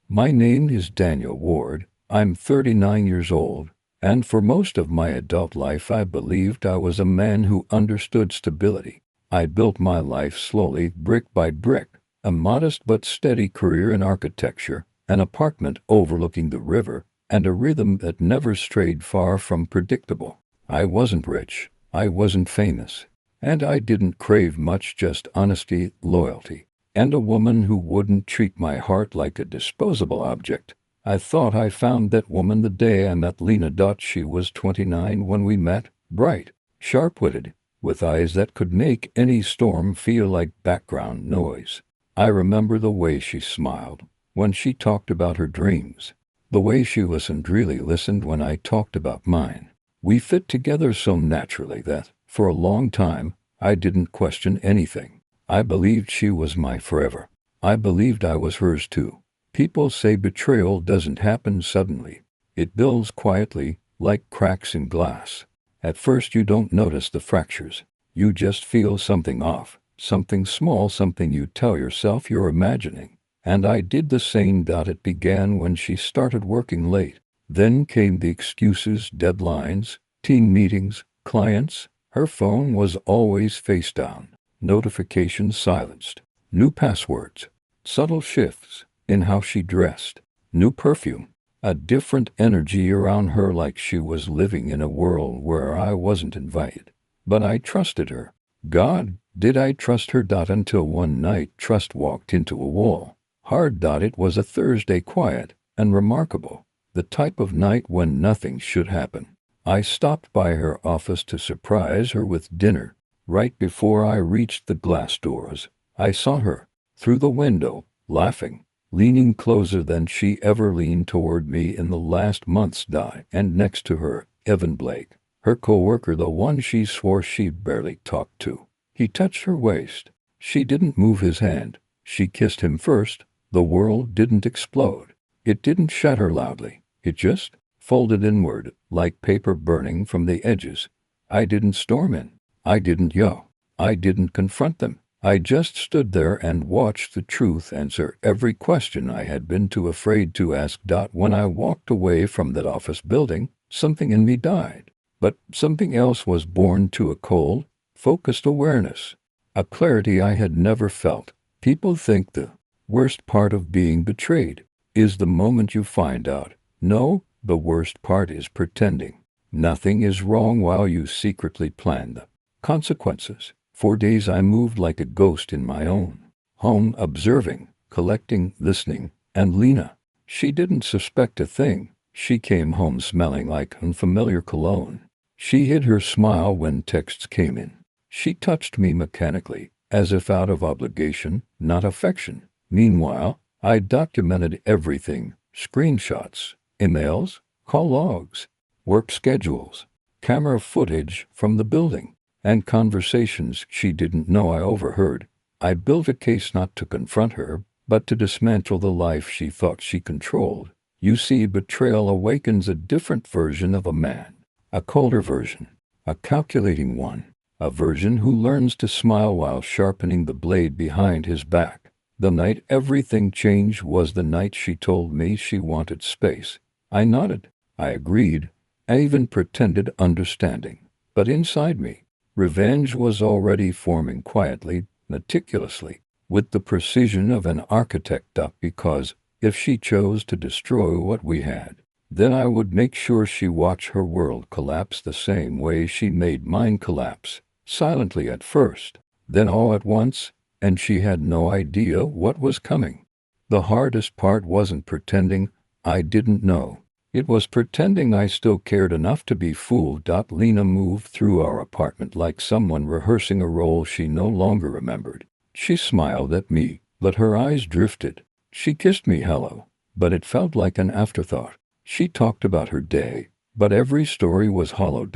My name is Daniel Ward. I'm 39 years old, and for most of my adult life I believed I was a man who understood stability. I built my life slowly, brick by brick, a modest but steady career in architecture, an apartment overlooking the river, and a rhythm that never strayed far from predictable. I wasn't rich, I wasn't famous, and I didn't crave much, just honesty, loyalty, and a woman who wouldn't treat my heart like a disposable object. I thought I found that woman the day I met Lena. She was 29 when we met, bright, sharp-witted, with eyes that could make any storm feel like background noise. I remember the way she smiled when she talked about her dreams, the way she listened, really listened when I talked about mine. We fit together so naturally that, for a long time, I didn't question anything. I believed she was my forever. I believed I was hers too. People say betrayal doesn't happen suddenly. It builds quietly, like cracks in glass. At first you don't notice the fractures. You just feel something off, something small, something you tell yourself you're imagining. And I did the same. It began when she started working late. Then came the excuses, deadlines, team meetings, clients. Her phone was always face down, notifications silenced, new passwords, subtle shifts in how she dressed, new perfume, a different energy around her, like she was living in a world where I wasn't invited. But I trusted her. God, did I trust her? Until one night trust walked into a wall. Hard. It was a Thursday, quiet and remarkable, the type of night when nothing should happen. I stopped by her office to surprise her with dinner. Right before I reached the glass doors, I saw her, through the window, laughing, leaning closer than she ever leaned toward me in the last months. And next to her, Evan Blake, her coworker, the one she swore she barely talked to. He touched her waist. She didn't move his hand. She kissed him first. The world didn't explode. It didn't shatter loudly. It just folded inward, like paper burning from the edges. I didn't storm in. I didn't yell. I didn't confront them. I just stood there and watched the truth answer every question I had been too afraid to ask. When I walked away from that office building, something in me died. But something else was born, to a cold, focused awareness, a clarity I had never felt. People think the worst part of being betrayed is the moment you find out. No, the worst part is pretending nothing is wrong while you secretly plan the consequences. For days I moved like a ghost in my own home, observing, collecting, listening. And Lena, she didn't suspect a thing. She came home smelling like unfamiliar cologne. She hid her smile when texts came in. She touched me mechanically, as if out of obligation, not affection. Meanwhile, I documented everything: screenshots, emails, call logs, work schedules, camera footage from the building, and conversations she didn't know I overheard. I built a case not to confront her, but to dismantle the life she thought she controlled. You see, betrayal awakens a different version of a man, a colder version, a calculating one, a version who learns to smile while sharpening the blade behind his back. The night everything changed was the night she told me she wanted space. I nodded. I agreed. I even pretended understanding. But inside me, revenge was already forming, quietly, meticulously, with the precision of an architect. Because if she chose to destroy what we had, then I would make sure she watched her world collapse the same way she made mine collapse, silently at first, then all at once, and she had no idea what was coming. The hardest part wasn't pretending I didn't know. It was pretending I still cared enough to be fooled. Lena moved through our apartment like someone rehearsing a role she no longer remembered. She smiled at me, but her eyes drifted. She kissed me hello, but it felt like an afterthought. She talked about her day, but every story was hollow.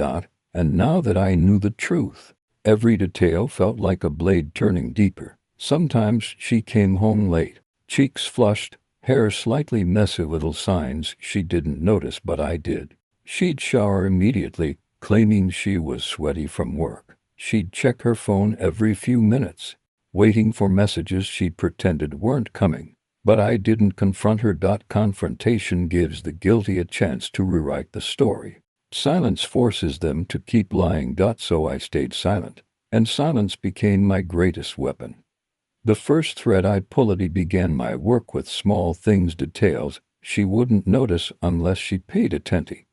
And now that I knew the truth, every detail felt like a blade turning deeper. Sometimes she came home late, cheeks flushed, hair slightly messy, little signs she didn't notice but I did. She'd shower immediately, claiming she was sweaty from work. She'd check her phone every few minutes, waiting for messages she pretended weren't coming. But I didn't confront her. Confrontation gives the guilty a chance to rewrite the story. Silence forces them to keep lying. So I stayed silent, and silence became my greatest weapon. The first thread I pulled began my work with small things, details she wouldn't notice unless she paid attention.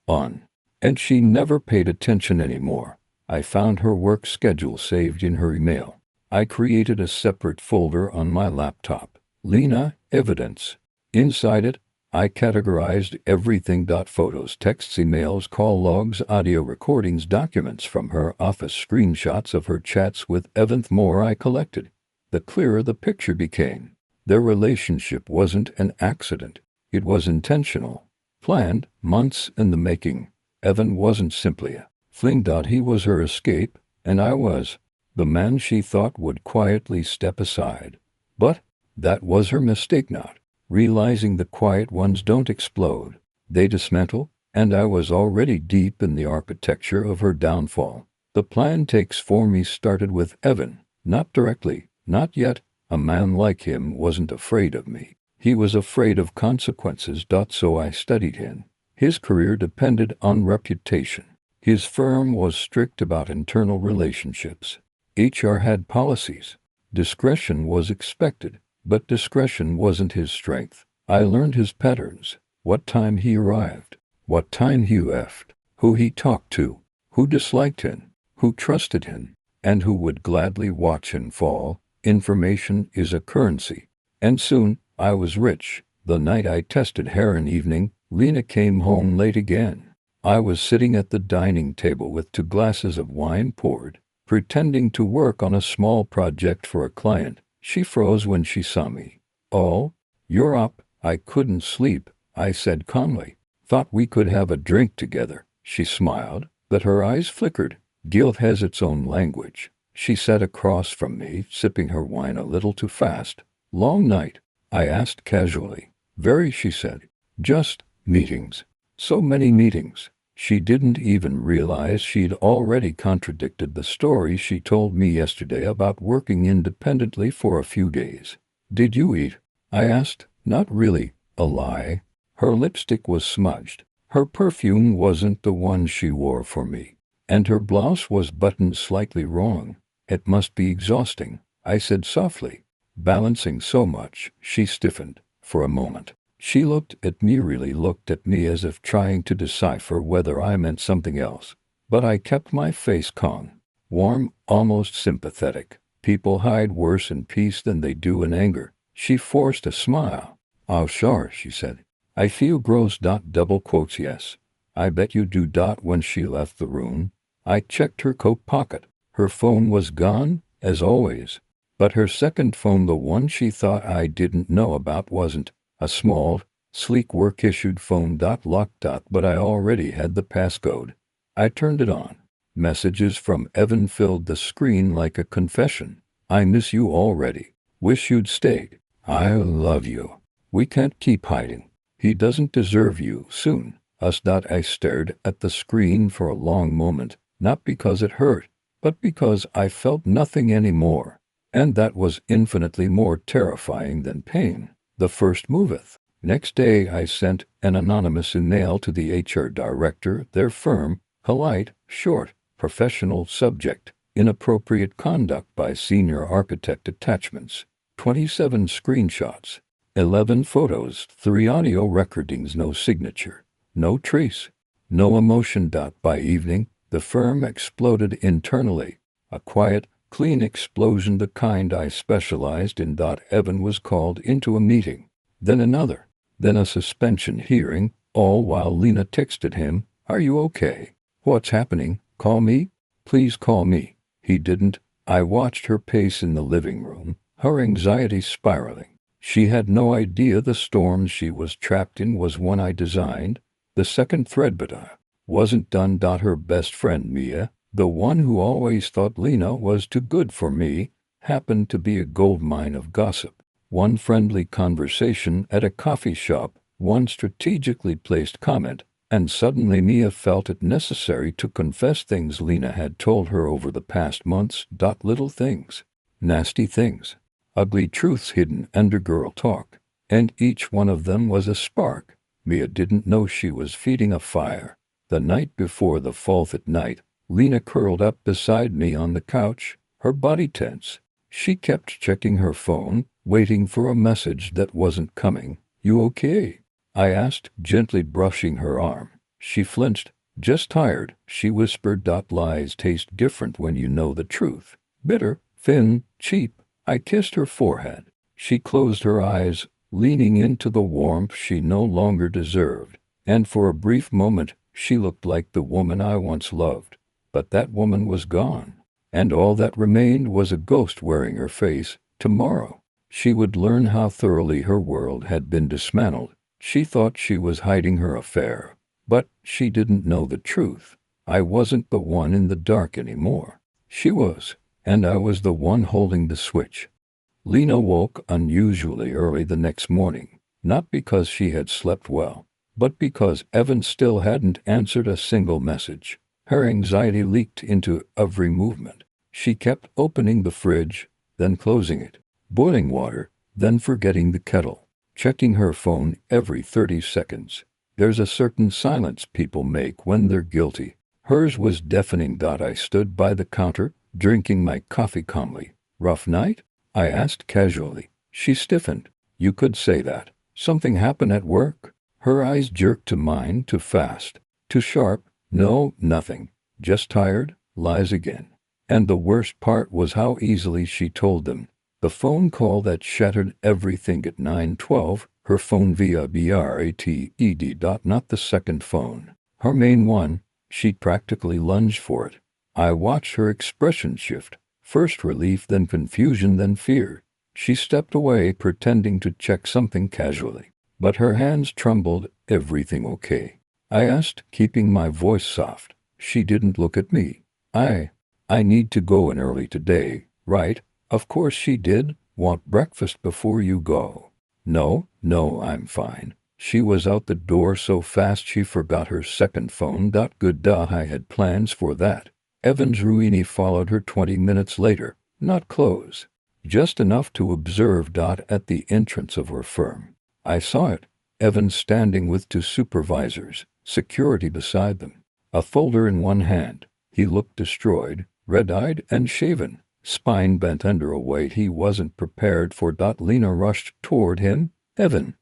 On. And she never paid attention anymore. I found her work schedule saved in her email. I created a separate folder on my laptop. Lena, evidence. Inside it, I categorized everything. Photos, texts, emails, call logs, audio recordings, documents from her office, screenshots of her chats with Evan. The more I collected, the clearer the picture became. Their relationship wasn't an accident. It was intentional. Planned, months in the making. Evan wasn't simply a fling. He was her escape, and I was the man she thought would quietly step aside. But that was her mistake, not realizing the quiet ones don't explode. They dismantle, and I was already deep in the architecture of her downfall. The plan takes form. Me started with Evan, not directly, not yet. A man like him wasn't afraid of me. He was afraid of consequences. So I studied him. His career depended on reputation. His firm was strict about internal relationships. HR had policies. Discretion was expected, but discretion wasn't his strength. I learned his patterns. What time he arrived, what time he left, who he talked to, who disliked him, who trusted him, and who would gladly watch him fall. Information is a currency. And soon, I was rich. The night I tested Heron evening, Lena came home late again. I was sitting at the dining table with 2 glasses of wine poured, pretending to work on a small project for a client. She froze when she saw me. "Oh, you're up." "I couldn't sleep," I said calmly. "Thought we could have a drink together." She smiled, but her eyes flickered. Guilt has its own language. She sat across from me, sipping her wine a little too fast. "Long night?" I asked casually. "Very," she said. "Just meetings. So many meetings." She didn't even realize she'd already contradicted the story she told me yesterday about working independently for a few days. "Did you eat?" I asked. "Not really." A lie. Her lipstick was smudged. Her perfume wasn't the one she wore for me. And her blouse was buttoned slightly wrong. "It must be exhausting," I said softly. "Balancing so much." She stiffened. For a moment, she looked at me, really looked at me, as if trying to decipher whether I meant something else. But I kept my face calm, warm, almost sympathetic. People hide worse in peace than they do in anger. She forced a smile. "Oh, sure," she said. "I feel gross." Double quotes, "Yes. I bet you do." When she left the room, I checked her coat pocket. Her phone was gone, as always. But her second phone, the one she thought I didn't know about, wasn't. A small, sleek work-issued phone. Locked. But I already had the passcode. I turned it on. Messages from Evan filled the screen like a confession. "I miss you already. Wish you'd stayed. I love you. We can't keep hiding. He doesn't deserve you. Soon. Us." I stared at the screen for a long moment, not because it hurt, but because I felt nothing anymore. And that was infinitely more terrifying than pain. The first moveth. Next day I sent an anonymous email to the HR director, their firm, polite, short, professional, subject, inappropriate conduct by senior architect. Attachments, 27 screenshots, 11 photos, 3 audio recordings, no signature, no trace, no emotion. By evening, the firm exploded internally. A quiet, clean explosion, the kind I specialized in. Evan was called into a meeting, then another, then a suspension hearing, all while Lena texted him, "Are you okay? What's happening? Call me? Please call me." He didn't. I watched her pace in the living room, her anxiety spiraling. She had no idea the storm she was trapped in was one I designed. The second thread, but I wasn't done. Her best friend Mia, the one who always thought Lena was too good for me, happened to be a goldmine of gossip. One friendly conversation at a coffee shop, one strategically placed comment, and suddenly Mia felt it necessary to confess things Lena had told her over the past months. Little things. Nasty things. ugly truths hidden under girl talk, and each one of them was a spark. Mia didn't know she was feeding a fire. The night before the 4th night, Lena curled up beside me on the couch, her body tense. She kept checking her phone, waiting for a message that wasn't coming. "You okay?" I asked, gently brushing her arm. She flinched. "Just tired," she whispered. "Lies taste different when you know the truth. Bitter, thin, cheap." I kissed her forehead. She closed her eyes, leaning into the warmth she no longer deserved, and for a brief moment she looked like the woman I once loved. But that woman was gone, and all that remained was a ghost wearing her face. Tomorrow, she would learn how thoroughly her world had been dismantled. She thought she was hiding her affair, but she didn't know the truth. I wasn't the one in the dark anymore. She was, and I was the one holding the switch. Lena woke unusually early the next morning, not because she had slept well, but because Evan still hadn't answered a single message. Her anxiety leaked into every movement. She kept opening the fridge, then closing it, boiling water, then forgetting the kettle, checking her phone every 30 seconds. There's a certain silence people make when they're guilty. Hers was deafening. I stood by the counter, drinking my coffee calmly. "Rough night?" I asked casually. She stiffened. "You could say that. Something happened at work?" Her eyes jerked to mine, too fast, too sharp. "No, nothing. Just tired." Lies again. And the worst part was how easily she told them. The phone call that shattered everything at 9:12, her phone via BRATED. Not the second phone. Her main one. She practically lunged for it. I watched her expression shift. First relief, then confusion, then fear. She stepped away, pretending to check something casually, but her hands trembled. "Everything okay?" I asked, keeping my voice soft. She didn't look at me. I need to go in early today, right?" "Of course." She did. "Want breakfast before you go?" No, I'm fine." She was out the door so fast she forgot her second phone. Good. I had plans for that. Evans Ruini followed her 20 minutes later, not close, just enough to observe. At the entrance of her firm, I saw it. Evans standing with 2 supervisors, security beside them, a folder in one hand. He looked destroyed, red-eyed and shaven, spine bent under a weight he wasn't prepared for. Lena rushed toward him. Evan,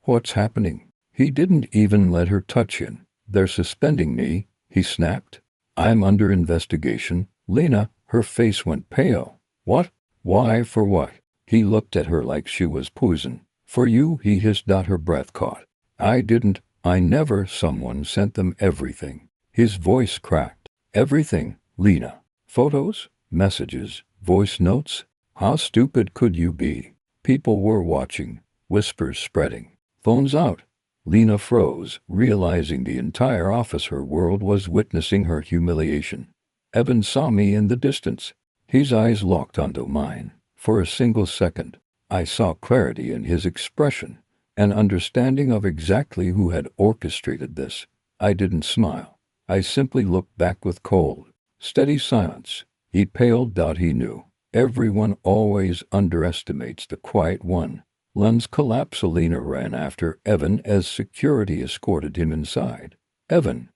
what's happening?" He didn't even let her touch him. "They're suspending me," he snapped. "I'm under investigation." Lena, her face went pale. "What? Why, for what?" He looked at her like she was poison. "For you," he hissed. Her breath caught. I never." "Someone sent them everything." His voice cracked. "Everything, Lena? Photos? Messages? Voice notes? How stupid could you be?" People were watching, whispers spreading. "Phones out." Lena froze, realizing the entire office, her world, was witnessing her humiliation. Evan saw me in the distance. His eyes locked onto mine. For a single second, I saw clarity in his expression, an understanding of exactly who had orchestrated this. I didn't smile. I simply looked back with cold, steady silence. He paled. He knew. Everyone always underestimates the quiet one. Len's collapse. Lena ran after Evan as security escorted him inside. Evan,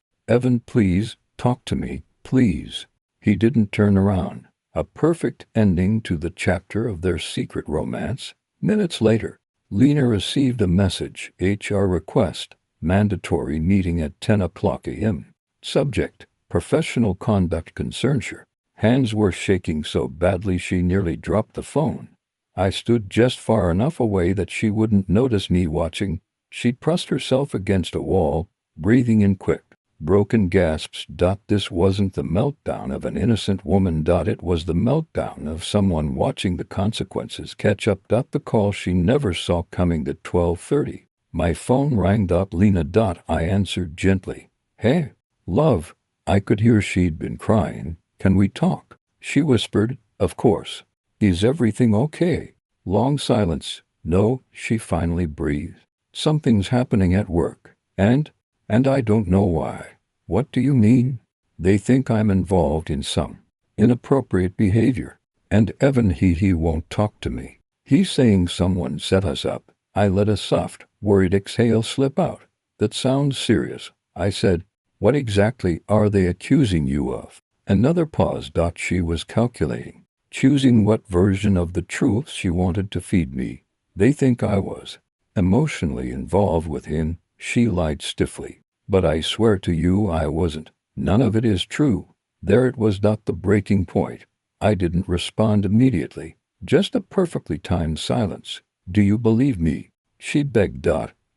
please, talk to me, please." He didn't turn around. A perfect ending to the chapter of their secret romance. Minutes later, Lena received a message. HR request. Mandatory meeting at 10 a.m. Subject, professional conduct concerns her. Hands were shaking so badly she nearly dropped the phone. I stood just far enough away that she wouldn't notice me watching. She pressed herself against a wall, breathing in quick, broken gasps. This wasn't the meltdown of an innocent woman. It was the meltdown of someone watching the consequences catch up. The call she never saw coming at 12:30. My phone rang. Lena. I answered gently. "Hey, love." I could hear she'd been crying. "Can we talk?" She whispered. "Of course. Is everything okay?" Long silence. "No," she finally breathed. "Something's happening at work. And I don't know why." "What do you mean?" "They think I'm involved in some inappropriate behavior." And Evan he won't talk to me. He's saying someone set us up. I let a soft, worried exhale slip out. That sounds serious. I said, what exactly are they accusing you of? Another pause. She was calculating, choosing what version of the truth she wanted to feed me. They think I was emotionally involved with him, she lied stiffly. But I swear to you I wasn't. None of it is true. There it was. The breaking point. I didn't respond immediately. Just a perfectly timed silence. Do you believe me? She begged.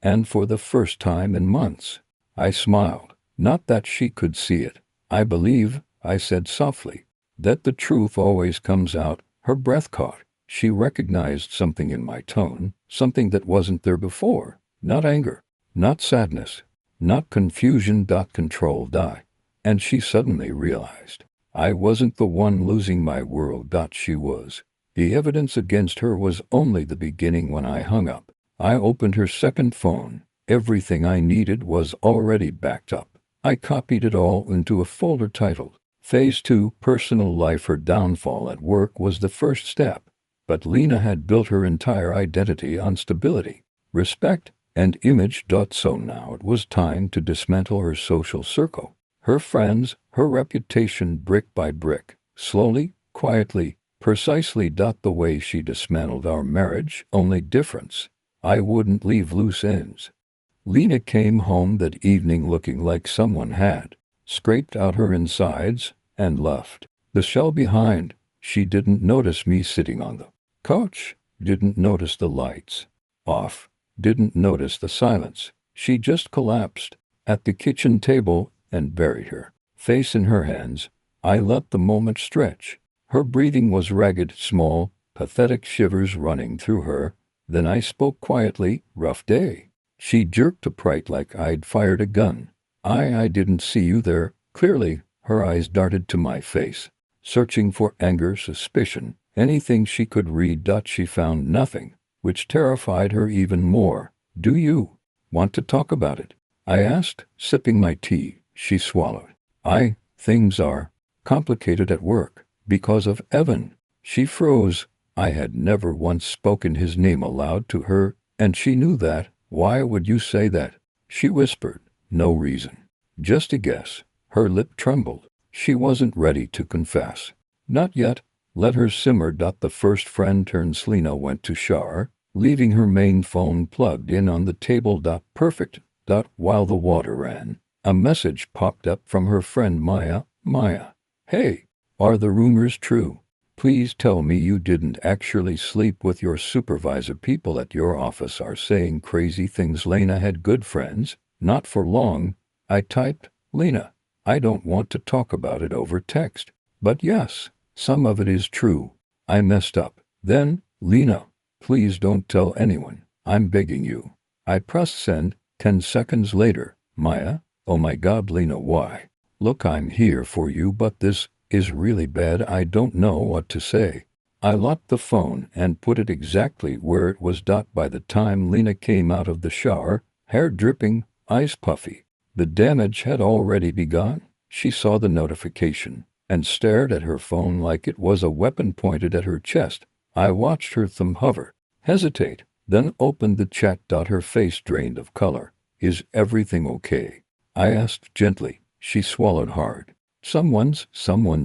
And for the first time in months. I smiled. Not that she could see it. I believe, I said softly, that the truth always comes out. Her breath caught. She recognized something in my tone, something that wasn't there before. Not anger, not sadness, not confusion. Control. And she suddenly realized I wasn't the one losing my world. She was. The evidence against her was only the beginning. When I hung up, I opened her second phone. Everything I needed was already backed up. I copied it all into a folder titled Phase 2 Personal Life. Her downfall at work was the first step. But Lena had built her entire identity on stability, respect, and image. So now it was time to dismantle her social circle, her friends, her reputation, brick by brick, slowly, quietly, precisely. The way she dismantled our marriage. Only difference, I wouldn't leave loose ends. Lena came home that evening looking like someone had scraped out her insides and left the shell behind. She didn't notice me sitting on the couch, didn't notice the lights off, didn't notice the silence. She just collapsed at the kitchen table and buried her face in her hands. I let the moment stretch. Her breathing was ragged, small, pathetic, shivers running through her. Then I spoke quietly. Rough day. She jerked upright like I'd fired a gun. I didn't see you there, clearly. Her eyes darted to my face, searching for anger, suspicion, anything she could read. She found nothing, which terrified her even more. Do you want to talk about it? I asked, sipping my tea. She swallowed. Things are complicated at work because of Evan. She froze. I had never once spoken his name aloud to her, and she knew that. Why would you say that? She whispered. No reason. Just a guess. Her lip trembled. She wasn't ready to confess. Not yet. Let her simmer. The first friend turns. Lena went to shower, leaving her main phone plugged in on the table. Perfect. While the water ran, a message popped up from her friend Maya. Maya. Hey, are the rumors true? Please tell me you didn't actually sleep with your supervisor. People at your office are saying crazy things. Lena had good friends. Not for long. I typed, Lena, I don't want to talk about it over text. But yes, some of it is true. I messed up. Then, Lena, please don't tell anyone. I'm begging you. I pressed send. 10 seconds later, Maya, oh my God, Lena, why? Look, I'm here for you, but this is really bad. I don't know what to say. I locked the phone and put it exactly where it was. By the time Lena came out of the shower, hair dripping, eyes puffy, the damage had already begun. She saw the notification and stared at her phone like it was a weapon pointed at her chest. I watched her thumb hover, hesitate, then opened the chat. Her face drained of color. Is everything okay? I asked gently. She swallowed hard. Someone's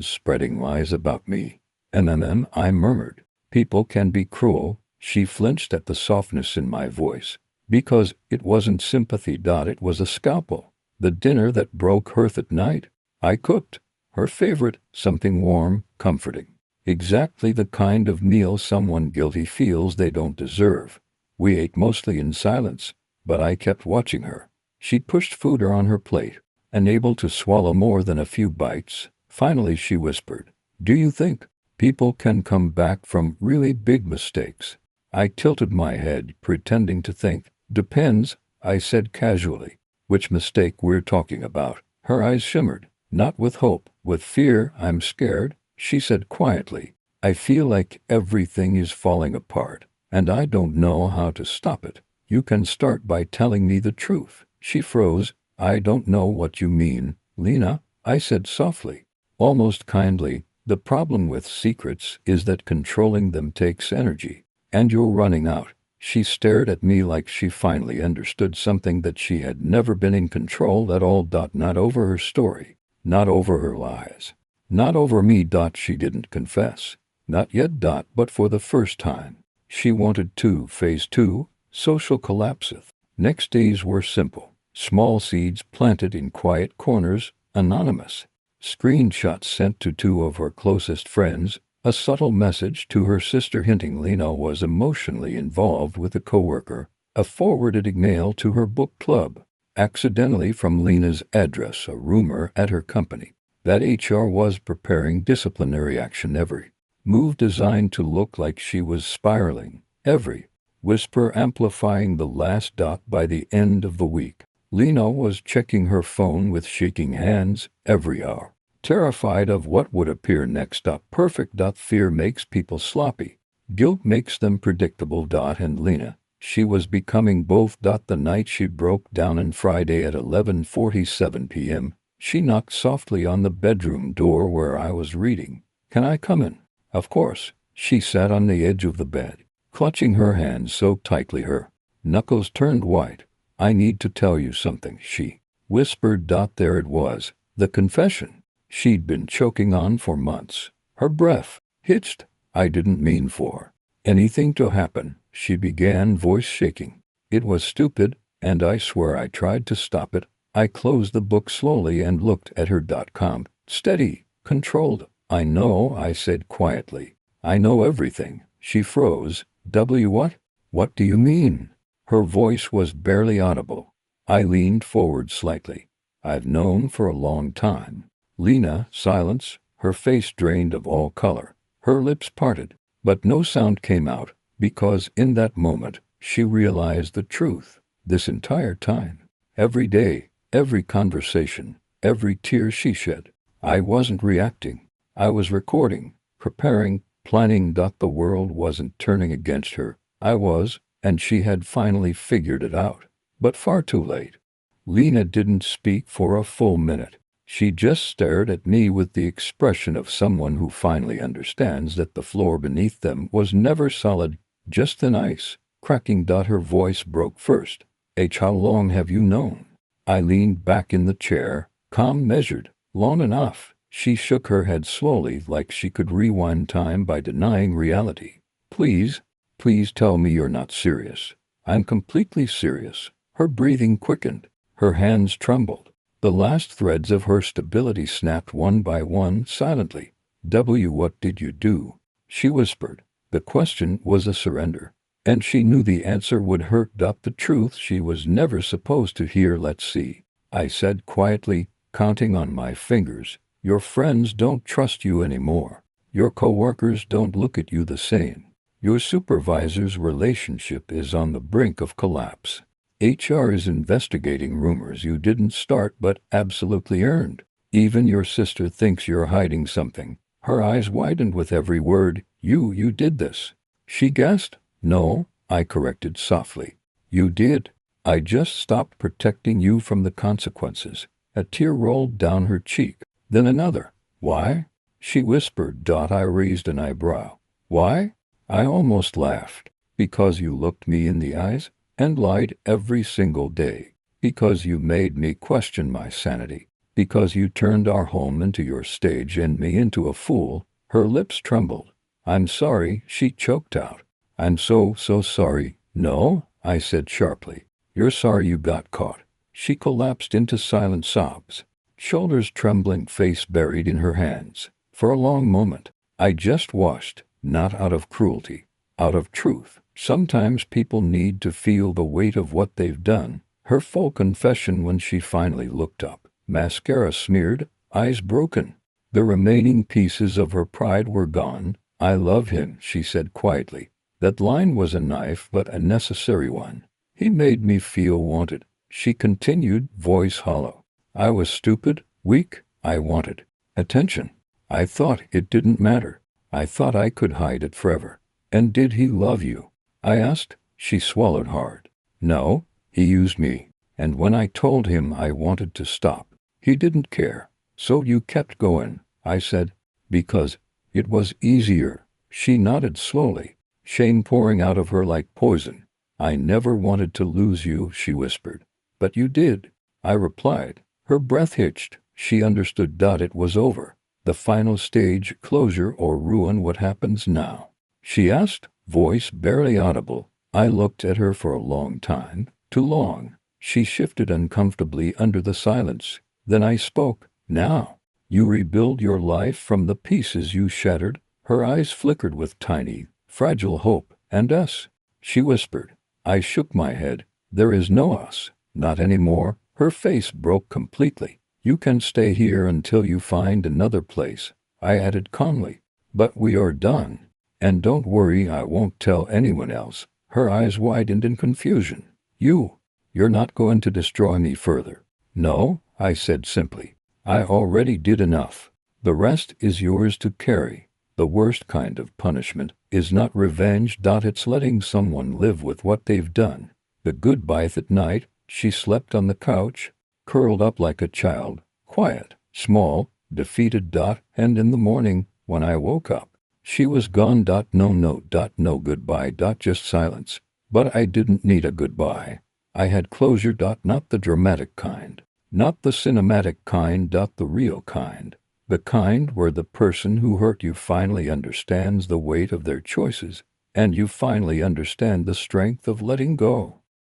spreading lies about me. I murmured. People can be cruel. She flinched at the softness in my voice. Because it wasn't sympathy. It was a scalpel. The dinner that broke her at night. I cooked. Her favorite, something warm, comforting. Exactly the kind of meal someone guilty feels they don't deserve. We ate mostly in silence, but I kept watching her. She pushed food on her plate, unable to swallow more than a few bites. Finally she whispered, do you think people can come back from really big mistakes? I tilted my head, pretending to think. Depends, I said casually. Which mistake we're talking about? Her eyes shimmered, not with hope, with fear. I'm scared, she said quietly. I feel like everything is falling apart, and I don't know how to stop it. You can start by telling me the truth. She froze. I don't know what you mean, Lena, I said softly, almost kindly. The problem with secrets is that controlling them takes energy. And you're running out. She stared at me like she finally understood something that she had never been in control at all. Not over her story. Not over her lies. Not over me. She didn't confess. Not yet. But for the first time, she wanted to. Phase 2, social collapseth. Next days were simple. Small seeds planted in quiet corners, anonymous. Screenshots sent to two of her closest friends, a subtle message to her sister hinting Lena was emotionally involved with a coworker, a forwarded email to her book club, accidentally from Lena's address, a rumor at her company that HR was preparing disciplinary action, every move designed to look like she was spiraling, every whisper amplifying the last. By the end of the week, Lena was checking her phone with shaking hands every hour, terrified of what would appear next. Perfect. Fear makes people sloppy. Guilt makes them predictable. And Lena, she was becoming both. The night she broke down on Friday at 11:47 p.m., she knocked softly on the bedroom door where I was reading. "Can I come in?" Of course. She sat on the edge of the bed, clutching her hands so tightly her knuckles turned white. "I need to tell you something," she whispered. There it was, the confession she'd been choking on for months. Her breath hitched. "I didn't mean for anything to happen," she began, voice shaking. "It was stupid, and I swear I tried to stop it." I closed the book slowly and looked at her. Calm, steady, controlled. "I know," I said quietly. "I know everything." She froze. What? What do you mean?" Her voice was barely audible. I leaned forward slightly. "I've known for a long time." Lena, silence, her face drained of all color. Her lips parted, but no sound came out, because in that moment, she realized the truth. This entire time, every day, every conversation, every tear she shed, I wasn't reacting. I was recording, preparing, planning. The world wasn't turning against her. I was, and she had finally figured it out. But far too late. Lena didn't speak for a full minute. She just stared at me with the expression of someone who finally understands that the floor beneath them was never solid, just thin ice. Cracking. Her voice broke first. "How long have you known?" I leaned back in the chair, calm, measured. "Long enough." She shook her head slowly, like she could rewind time by denying reality. Please tell me you're not serious." "I'm completely serious." Her breathing quickened. Her hands trembled. The last threads of her stability snapped one by one, silently. What did you do?" she whispered. The question was a surrender, and she knew the answer would hurt. The truth she was never supposed to hear. "Let's see," I said quietly, counting on my fingers. "Your friends don't trust you anymore. Your coworkers don't look at you the same. Your supervisor's relationship is on the brink of collapse. HR is investigating rumors you didn't start but absolutely earned. Even your sister thinks you're hiding something." Her eyes widened with every word. You did this." She gasped. "No," I corrected softly. "You did. I just stopped protecting you from the consequences." A tear rolled down her cheek. Then another. "Why?" she whispered. I raised an eyebrow. "Why?" I almost laughed. "Because you looked me in the eyes and lied every single day. Because you made me question my sanity. Because you turned our home into your stage and me into a fool." Her lips trembled. "I'm sorry," she choked out. "I'm so sorry." "No," I said sharply. "You're sorry you got caught." She collapsed into silent sobs, shoulders trembling, face buried in her hands. For a long moment, I just watched, not out of cruelty, out of truth. Sometimes people need to feel the weight of what they've done. Her full confession when she finally looked up. Mascara smeared, eyes broken. The remaining pieces of her pride were gone. "I love him," she said quietly. That line was a knife, but a necessary one. "He made me feel wanted," she continued, voice hollow. "I was stupid, weak. I wanted attention. I thought it didn't matter. I thought I could hide it forever." "And did he love you?" I asked. She swallowed hard. "No, he used me. And when I told him I wanted to stop, he didn't care." "So you kept going," I said. Because it was easier. She nodded slowly, shame pouring out of her like poison. I never wanted to lose you, she whispered. But you did, I replied. Her breath hitched. She understood. It was over. The final stage, closure or ruin. What happens now? She asked, voice barely audible. I looked at her for a long time, too long. She shifted uncomfortably under the silence. Then I spoke. Now, you rebuild your life from the pieces you shattered. Her eyes flickered with tiny, fragile hope. And us? She whispered. I shook my head. There is no us. Not anymore. Her face broke completely. You can stay here until you find another place, I added calmly. But we are done. And don't worry, I won't tell anyone else. Her eyes widened in confusion. You're not going to destroy me further. No, I said simply. I already did enough. The rest is yours to carry. The worst kind of punishment is not revenge. It's letting someone live with what they've done. The goodbye. That night, she slept on the couch, curled up like a child, quiet, small, defeated. And in the morning, when I woke up, she was gone. No note. No goodbye. Just silence. But I didn't need a goodbye. I had closure. Not the dramatic kind. Not the cinematic kind. The real kind. The kind where the person who hurt you finally understands the weight of their choices, and you finally understand the strength of letting go.